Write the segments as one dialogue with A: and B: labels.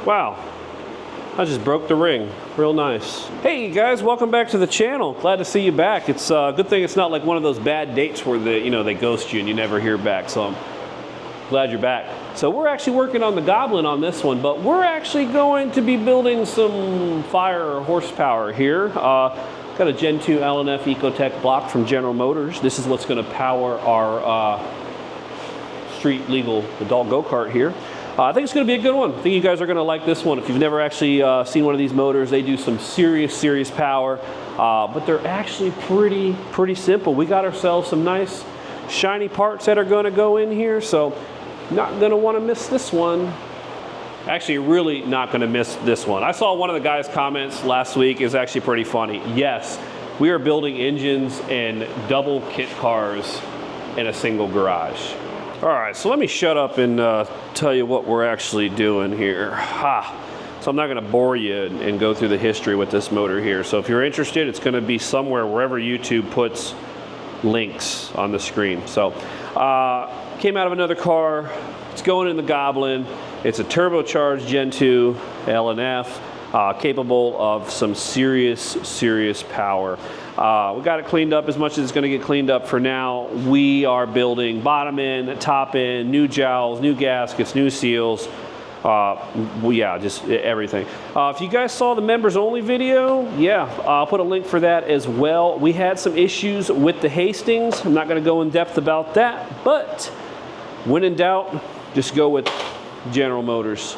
A: Wow, I just broke the ring. Real nice. Hey guys, welcome back to the channel. Glad to see you back. It's a good thing it's not like one of those bad dates where they ghost you and you never hear back. So I'm glad you're back. So we're actually working on the Goblin on this one, but we're actually going to be building some fire horsepower here. Got a Gen 2 LNF Ecotec block from General Motors. This is what's going to power our street legal adult go-kart here. I think it's going to be a good one. I think you guys are going to like this one. If you've never actually seen one of these motors, they do some serious power, but they're actually pretty simple. We got ourselves some nice shiny parts that are going to go in here, so not going to want to miss this one. Actually, really not going to miss this one. I saw one of the guys' comments last week. Is actually pretty funny. Yes, we are building engines and double kit cars in a single garage. All right, so let me shut up and tell you what we're actually doing here. So I'm not gonna bore you and go through the history with this motor here. So if you're interested, it's gonna be somewhere wherever YouTube puts links on the screen. So came out of another car. It's going in the Goblin. It's a turbocharged Gen 2 LNF, capable of some serious power. We got it cleaned up as much as it's going to get cleaned up for now. We are building bottom end, top end, new jowls, new gaskets, new seals. Yeah, just everything. If you guys saw the members only video, yeah, I'll put a link for that as well. We had some issues with the Hastings. I'm not going to go in depth about that, but when in doubt, just go with General Motors.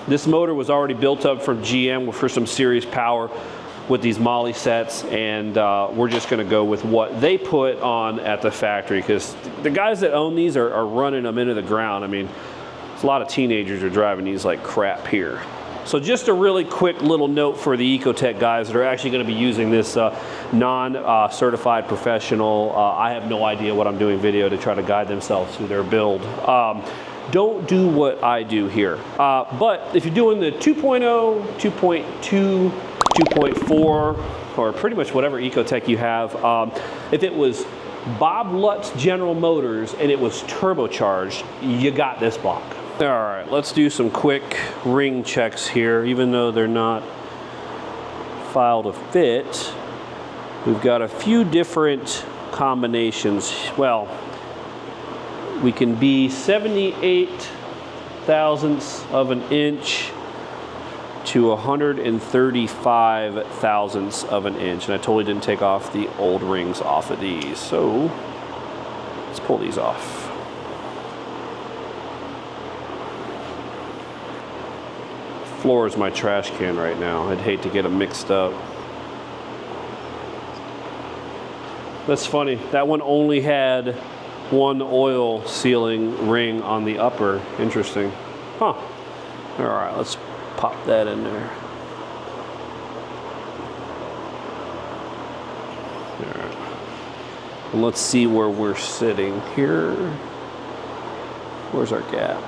A: This motor was already built up from GM for some serious power with these molly sets, and we're just going to go with what they put on at the factory, because the guys that own these are running them into the ground. I mean, a lot of teenagers are driving these like crap here. So just a really quick little note for the Ecotec guys that are actually going to be using this non-certified professional, I have no idea what I'm doing video to try to guide themselves through their build. Don't do what I do here. But if you're doing the 2.0, 2.2, 2.4, or pretty much whatever Ecotec you have, if it was Bob Lutt's General Motors and it was turbocharged, you got this block. All right, let's do some quick ring checks here. Even though they're not filed to fit, we've got a few different combinations. Well, we can be 78 thousandths of an inch to 135 thousandths of an inch. And I totally didn't take off the old rings off of these. So let's pull these off. Floor is my trash can right now. I'd hate to get them mixed up. That's funny. That one only had one oil sealing ring on the upper. Interesting. Huh. All right, let's pop that in there. All right. And let's see where we're sitting here. Where's our gap?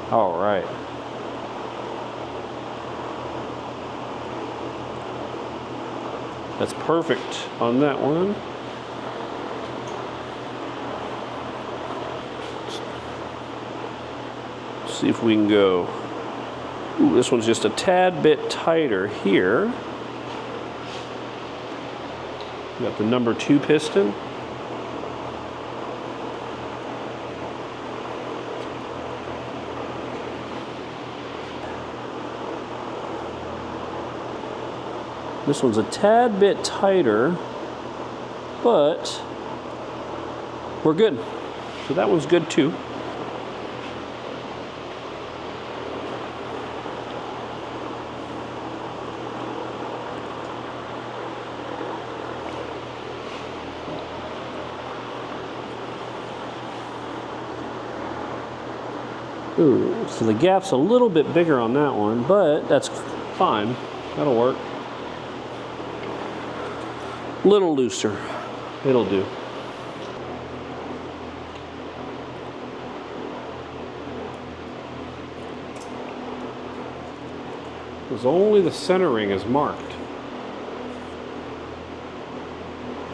A: All right. That's perfect on that one. Let's see if we can go. Ooh, this one's just a tad bit tighter here. We got the number 2 piston. This one's a tad bit tighter, but we're good. So that one's good too. Ooh, so the gap's a little bit bigger on that one, but that's fine. That'll work. Little looser. It'll do. Because only the center ring is marked.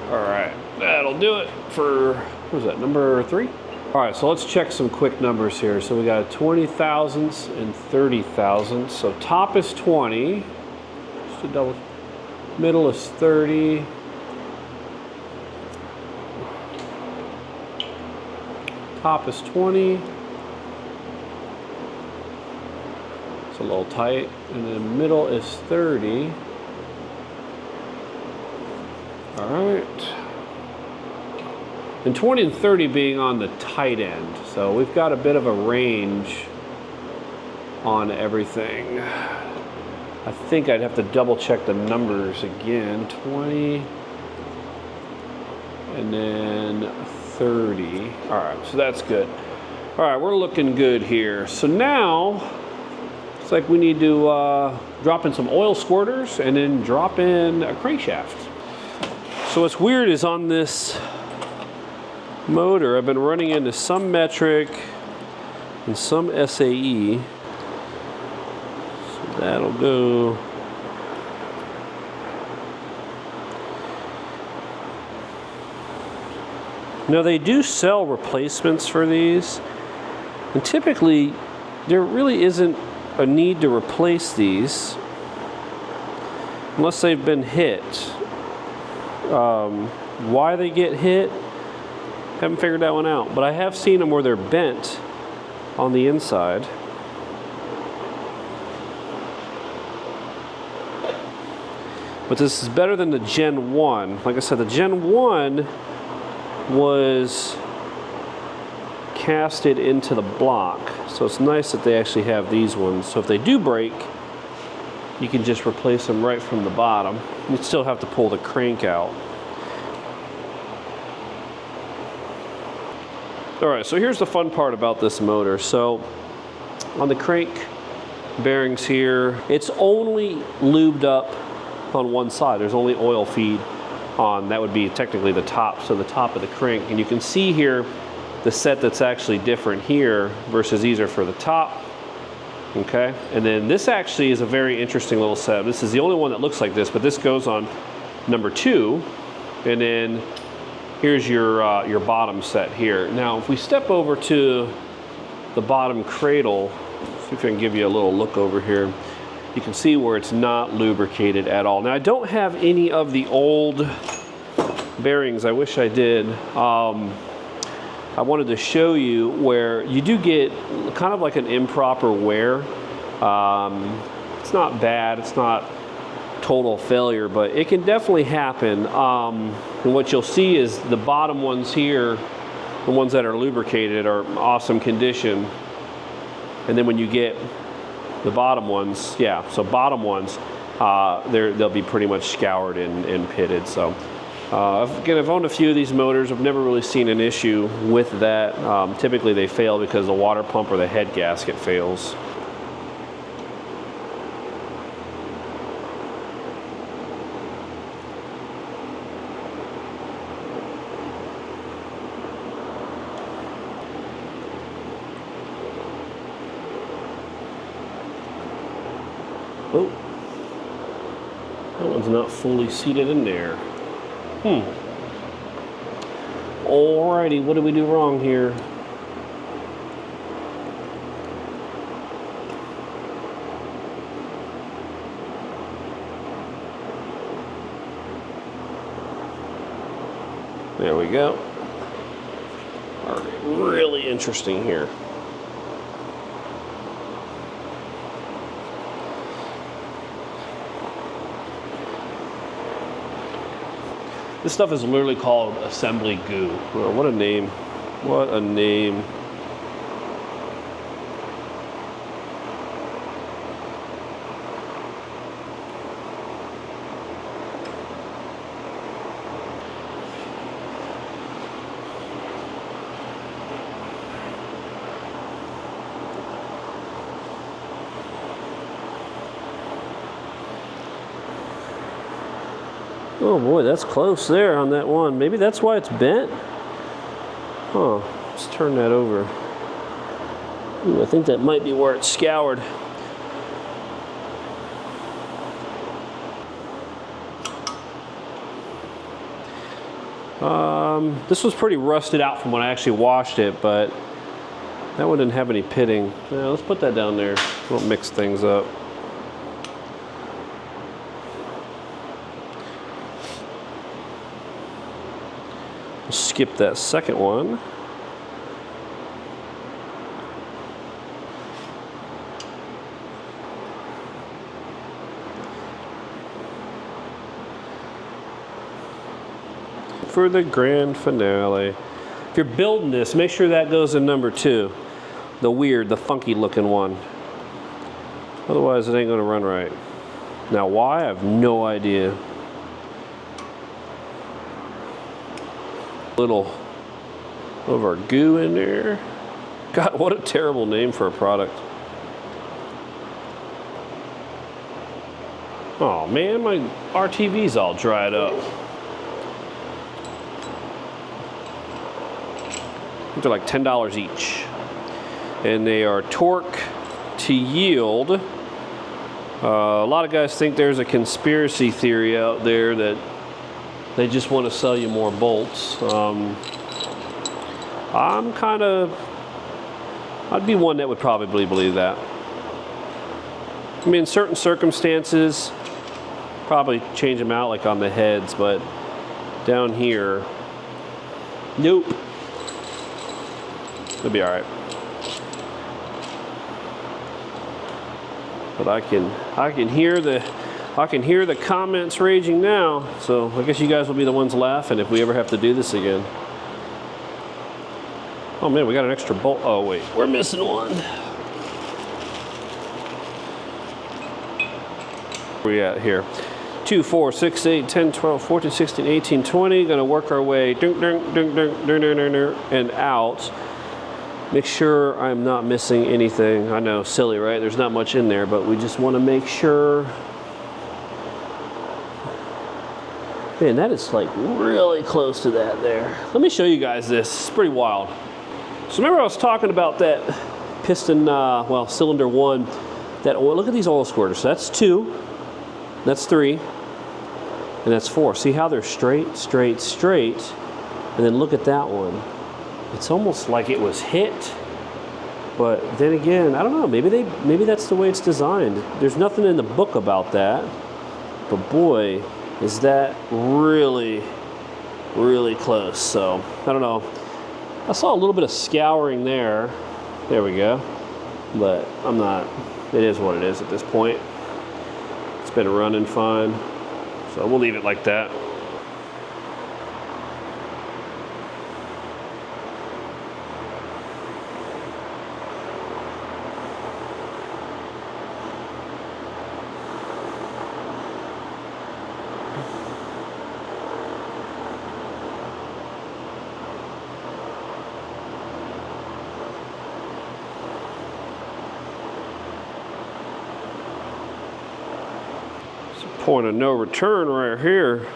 A: All right, that'll do it for what is that, number 3? All right, so let's check some quick numbers here. So we got 20 thousandths and 30 thousandths. So top is 20, just a double, middle is 30. Top is 20. It's a little tight. And then middle is 30. All right. And 20 and 30 being on the tight end. So we've got a bit of a range on everything. I think I'd have to double check the numbers again. 20 and then 30. All right, so that's good. All right, we're looking good here. So now it's like we need to drop in some oil squirters and then drop in a crankshaft. So what's weird is on this motor, I've been running into some metric and some SAE. So that'll go. Now they do sell replacements for these, and typically there really isn't a need to replace these unless they've been hit. Why they get hit, haven't figured that one out, but I have seen them where they're bent on the inside. But this is better than the Gen 1. Like I said, the Gen 1 was casted into the block, so it's nice that they actually have these ones. So if they do break, you can just replace them right from the bottom. You still have to pull the crank out. All right, so here's the fun part about this motor. So on the crank bearings here, it's only lubed up on one side. There's only oil feed on, that would be technically the top, so the top of the crank. And you can see here the set that's actually different here versus these are for the top. Okay, and then this actually is a very interesting little set. This is the only one that looks like this, but this goes on number 2, and then here's your bottom set here. Now, if we step over to the bottom cradle, see if I can give you a little look over here. You can see where it's not lubricated at all. Now, I don't have any of the old bearings. I wish I did. I wanted to show you where you do get kind of like an improper wear. It's not bad. It's not total failure, but it can definitely happen. And what you'll see is the bottom ones here, the ones that are lubricated, are awesome condition. And then when you get the bottom ones, yeah, so bottom ones, they'll be pretty much scoured and pitted. So again, I've owned a few of these motors. I've never really seen an issue with that. Typically they fail because the water pump or the head gasket fails. Oh, that one's not fully seated in there. Alrighty, what did we do wrong here? There we go. Alright, really interesting here. This stuff is literally called assembly goo. Oh, what a name. What a name. Oh boy, that's close there on that one. Maybe that's why it's bent. Huh, let's turn that over. Ooh, I think that might be where it's scoured. This was pretty rusted out from when I actually washed it, but that one didn't have any pitting. Yeah, let's put that down there. Won't mix things up. Skip that second one. For the grand finale. If you're building this, make sure that goes in number 2. The weird, the funky looking one. Otherwise it ain't gonna run right. Now why? I have no idea. Little of our goo in there. God, what a terrible name for a product. Oh man, my RTV's all dried up. They're like $10 each. And they are torque to yield. A lot of guys think there's a conspiracy theory out there that they just want to sell you more bolts. I'd be one that would probably believe that. I mean, in certain circumstances, probably change them out like on the heads, but down here, nope. It'll be all right. But I can hear the comments raging now. So I guess you guys will be the ones laughing if we ever have to do this again. Oh man, we got an extra bolt. Oh wait, we're missing one. Where we at here? 2, 4, 6, 8, 10, 12, 14, 16, 18, 20. Gonna work our way and out. Make sure I'm not missing anything. I know, silly, right? There's not much in there, but we just want to make sure. Man, that is like really close to that there. Let me show you guys this. It's pretty wild. So remember I was talking about that piston, well, cylinder 1, that oil. Look at these oil squirters. So that's 2, that's 3, and that's 4. See how they're straight, straight, straight, and then look at that one. It's almost like it was hit, but then again, I don't know, maybe that's the way it's designed. There's nothing in the book about that, but boy, is that really, really close. So, I don't know. I saw a little bit of scouring there. There we go. But it is what it is at this point. It's been running fine, so we'll leave it like that. Point of no return right here.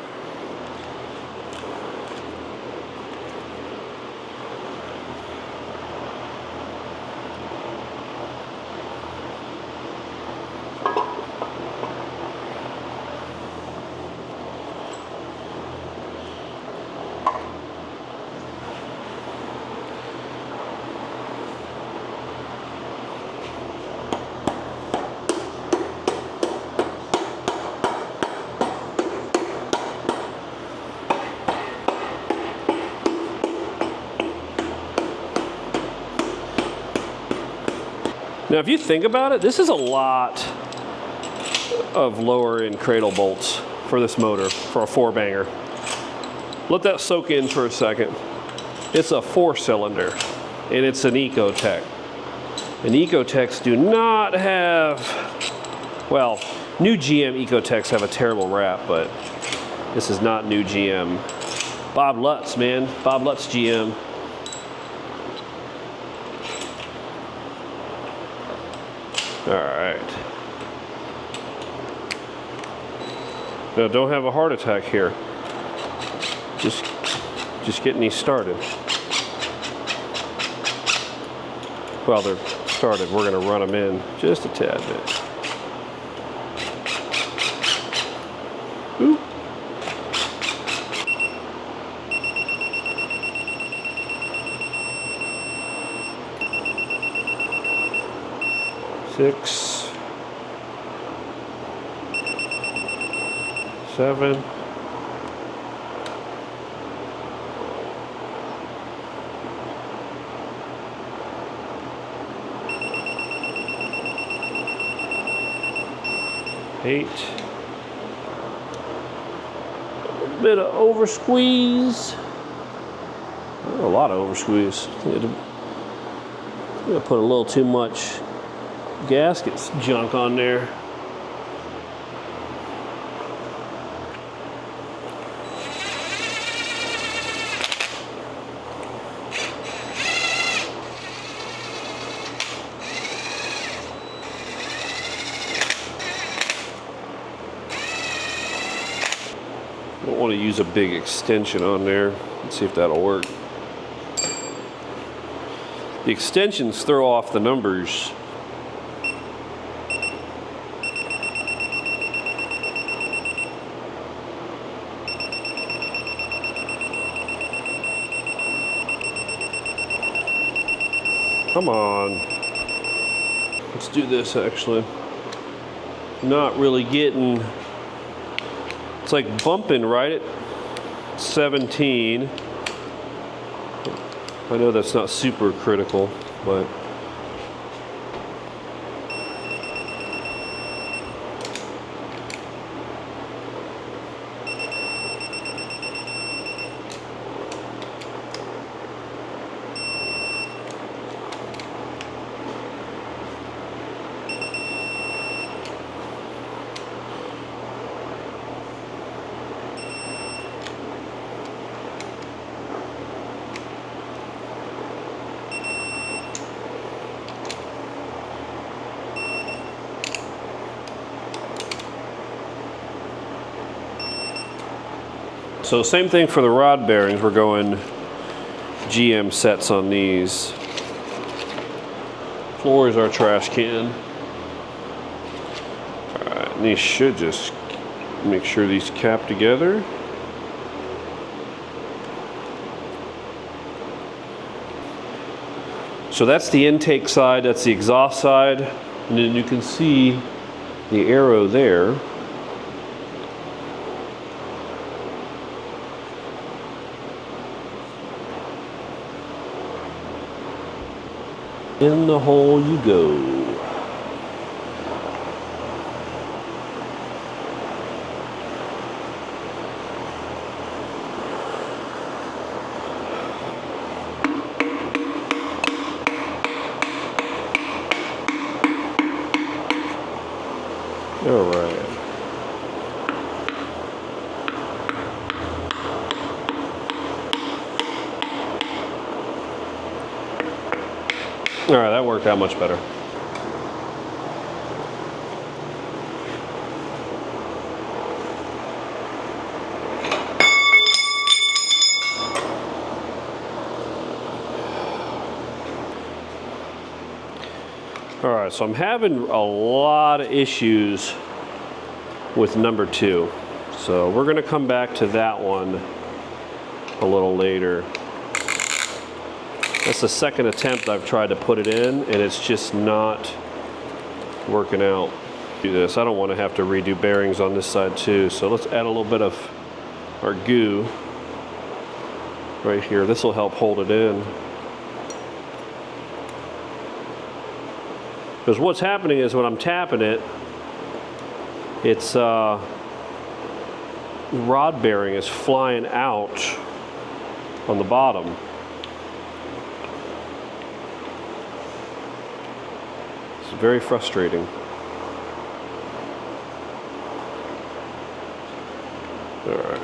A: Now, if you think about it, this is a lot of lower end cradle bolts for this motor, for a 4-banger. Let that soak in for a second. It's a 4-cylinder, and it's an Ecotec. And Ecotecs do not have, well, new GM Ecotecs have a terrible rap, but this is not new GM. Bob Lutz, man. Bob Lutz GM. All right. Now, don't have a heart attack here. Just getting these started. Well, they're started. We're going to run them in just a tad bit. Ooh. 6, 7, 8. A bit of over squeeze. A lot of over squeeze. I'm gonna put a little too much gaskets junk on there. Don't want to use a big extension on there. Let's see if that'll work. The extensions throw off the numbers. Come on. Let's do this actually. Not really getting, it's like bumping right at 17. I know that's not super critical, but so same thing for the rod bearings. We're going GM sets on these. Floor is our trash can. All right, and these should just make sure these cap together. So that's the intake side, that's the exhaust side, and then you can see the arrow there. In the hole you go. All right. All right, that worked out much better. All right, so I'm having a lot of issues with number 2. So we're gonna come back to that one a little later. That's the second attempt I've tried to put it in, and it's just not working out. Do this. I don't want to have to redo bearings on this side too, so let's add a little bit of our goo right here. This will help hold it in. Because what's happening is when I'm tapping it, it's rod bearing is flying out on the bottom. It's very frustrating. All right.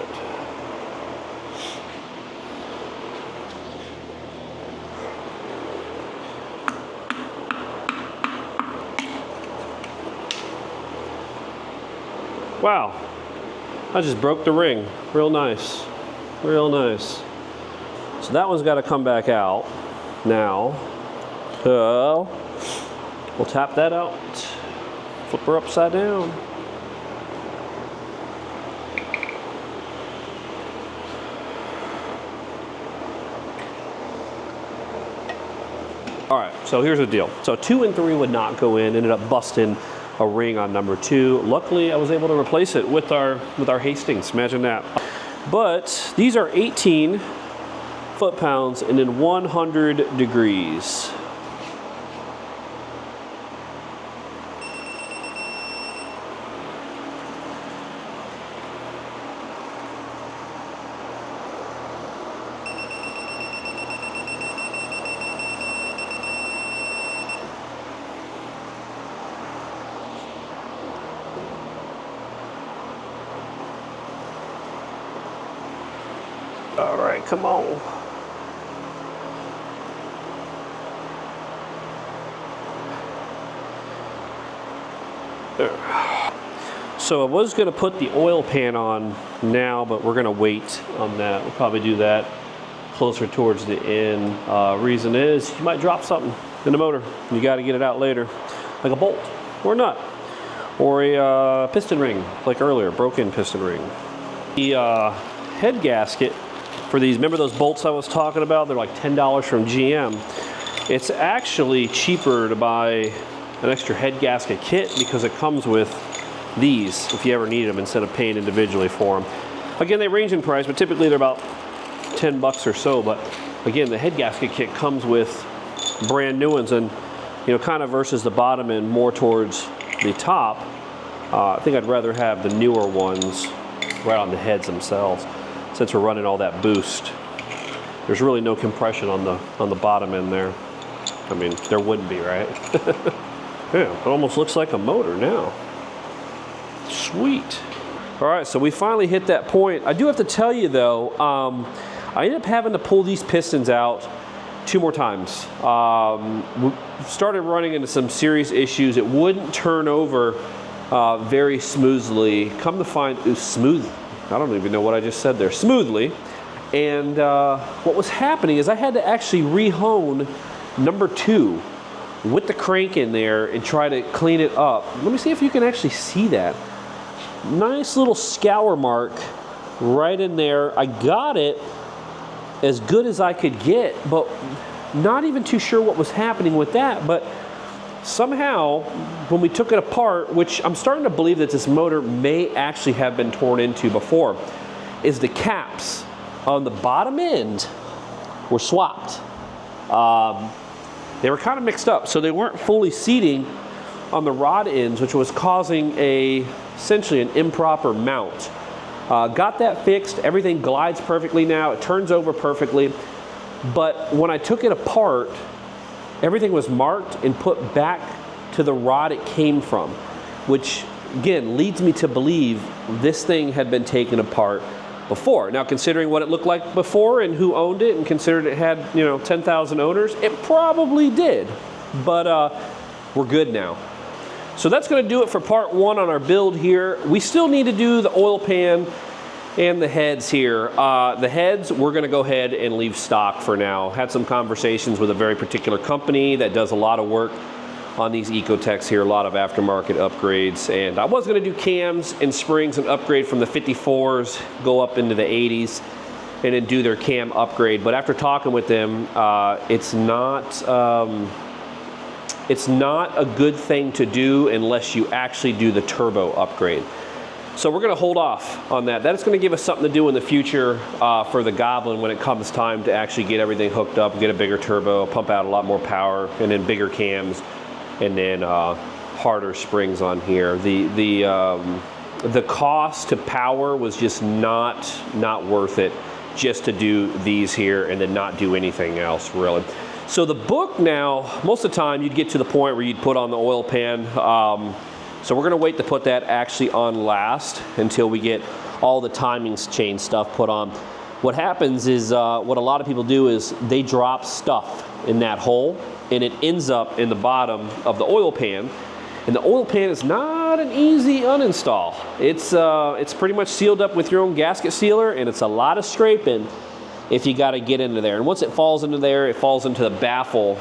A: Wow, I just broke the ring. Real nice, real nice. So that one's got to come back out now. So we'll tap that out, flip her upside down. All right, so here's the deal. So 2 and 3 would not go in, ended up busting a ring on number 2. Luckily, I was able to replace it with our Hastings, imagine that. But these are 18 foot-pounds and then 100 degrees. All right, come on. There. So I was going to put the oil pan on now, but we're going to wait on that. We'll probably do that closer towards the end. Reason is you might drop something in the motor. You got to get it out later, like a bolt or a nut or a piston ring, like earlier, broken piston ring. The head gasket for these, remember those bolts I was talking about? They're like $10 from GM. It's actually cheaper to buy an extra head gasket kit because it comes with these if you ever need them instead of paying individually for them. Again, they range in price, but typically they're about 10 bucks or so. But again, the head gasket kit comes with brand new ones, and you know, kind of versus the bottom end more towards the top. I think I'd rather have the newer ones right on the heads themselves, since we're running all that boost. There's really no compression on the bottom end there. I mean, there wouldn't be, right? Yeah, it almost looks like a motor now. Sweet. All right, so we finally hit that point. I do have to tell you though, I ended up having to pull these pistons out 2 more times. We started running into some serious issues. It wouldn't turn over very smoothly. Come to find, it was smooth. I don't even know what I just said there. Smoothly. And what was happening is I had to actually re-hone number 2 with the crank in there and try to clean it up. Let me see if you can actually see that. Nice little scour mark right in there. I got it as good as I could get, but not even too sure what was happening with that. But somehow, when we took it apart, which I'm starting to believe that this motor may actually have been torn into before, is the caps on the bottom end were swapped. They were kind of mixed up, so they weren't fully seating on the rod ends, which was causing essentially an improper mount. Got that fixed. Everything glides perfectly now. It turns over perfectly. But when I took it apart, everything was marked and put back to the rod it came from, which again leads me to believe this thing had been taken apart before. Now, considering what it looked like before and who owned it, and considered it had, you know, 10,000 owners, it probably did. But we're good now. So that's going to do it for part 1 on our build here. We still need to do the oil pan and the heads here. The heads, we're going to go ahead and leave stock for now. Had some conversations with a very particular company that does a lot of work on these Ecotecs here, a lot of aftermarket upgrades. And I was going to do cams and springs and upgrade from the 54s, go up into the 80s, and then do their cam upgrade. But after talking with them, it's not a good thing to do unless you actually do the turbo upgrade. So we're going to hold off on that. That's going to give us something to do in the future for the Goblin when it comes time to actually get everything hooked up, get a bigger turbo, pump out a lot more power, and then bigger cams, and then harder springs on here. The cost to power was just not worth it just to do these here and then not do anything else really. So the book now, most of the time you'd get to the point where you'd put on the oil pan. So we're gonna wait to put that actually on last until we get all the timing chain stuff put on. What happens is, what a lot of people do is they drop stuff in that hole and it ends up in the bottom of the oil pan. And the oil pan is not an easy uninstall. It's pretty much sealed up with your own gasket sealer, and it's a lot of scraping if you gotta get into there. And once it falls into there, it falls into the baffle.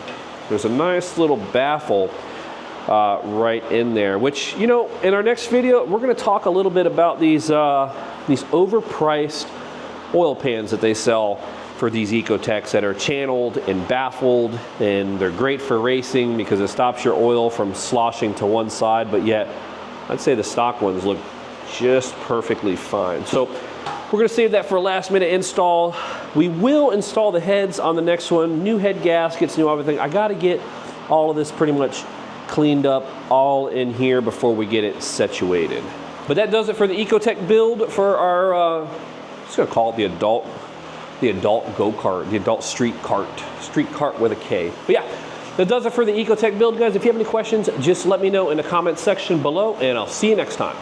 A: There's a nice little baffle right in there, which, you know, in our next video, we're gonna talk a little bit about these overpriced oil pans that they sell for these Ecotecs that are channeled and baffled, and they're great for racing because it stops your oil from sloshing to one side, but yet I'd say the stock ones look just perfectly fine. So we're gonna save that for a last minute install. We will install the heads on the next one, new head gaskets, new everything. I gotta get all of this pretty much cleaned up all in here before we get it situated. But that does it for the Ecotec build for our, I'm just gonna call it the adult go-kart, the adult street cart with a K. But yeah, that does it for the Ecotec build, guys. If you have any questions, just let me know in the comments section below, and I'll see you next time.